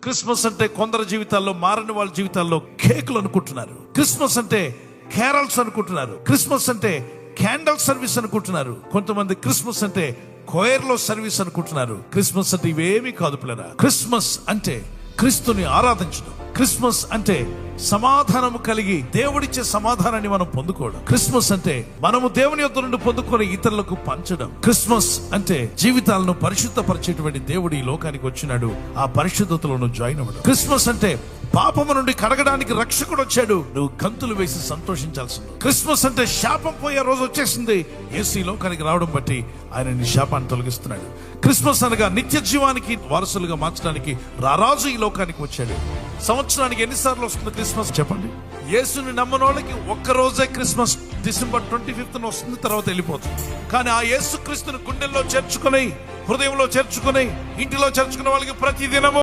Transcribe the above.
Christmas అంటే కొందరు జీవితాల్లో, మారని వాళ్ళ జీవితాల్లో కేకులు అనుకుంటున్నారు. క్రిస్మస్ అంటే క్యారల్స్ అనుకుంటున్నారు. క్రిస్మస్ అంటే క్యాండల్ సర్వీస్ అనుకుంటున్నారు. కొంతమంది క్రిస్మస్ అంటే కోయర్లో సర్వీస్ అనుకుంటున్నారు. క్రిస్మస్ అంటే ఇవేమీ కాదు పిల్లరా. క్రిస్మస్ అంటే క్రీస్తుని ఆరాధించడం. క్రిస్మస్ అంటే సమాధానము కలిగి దేవుడిచ్చే సమాధానాన్ని మనం పొందుకోవడం. క్రిస్మస్ అంటే మనము దేవుని యొద్ద నుండి పొందుకొని ఇతరులకు పంచడం. క్రిస్మస్ అంటే జీవితాలను పరిశుద్ధపరిచేటువంటి దేవుడు ఈ లోకానికి వచ్చినాడు, ఆ పరిశుద్ధతలను జాయిన్ అవ్వడం. క్రిస్మస్ అంటే పాపము నుండి కడగడానికి రక్షకుడు వచ్చాడు, నువ్వు గంతులు వేసి సంతోషించాల్సింది. క్రిస్మస్ అంటే శాపం పోయే రోజు వచ్చేసింది, యేసు ఈ లోకానికి రావడం బట్టి ఆయన నీ శాపాన్ని తొలగిస్తున్నాడు. క్రిస్మస్ అనగా నిత్య జీవానికి వారసులుగా మార్చడానికి రారాజు ఈ లోకానికి వచ్చాడు. సంవత్సరానికి ఎన్నిసార్లు వస్తుంది క్రిస్మస్ చెప్పండి? యేసుని నమ్మనోళ్ళకి ఒక్క రోజే క్రిస్మస్, డిసెంబర్ 25th వస్తుంది, తర్వాత వెళ్ళిపోతుంది. కానీ ఆ యేసు క్రీస్తుని గుండెల్లో చేర్చుకుని, హృదయంలో చేర్చుకుని, ఇంటిలో చేర్చుకునే వాళ్ళకి ప్రతి దినము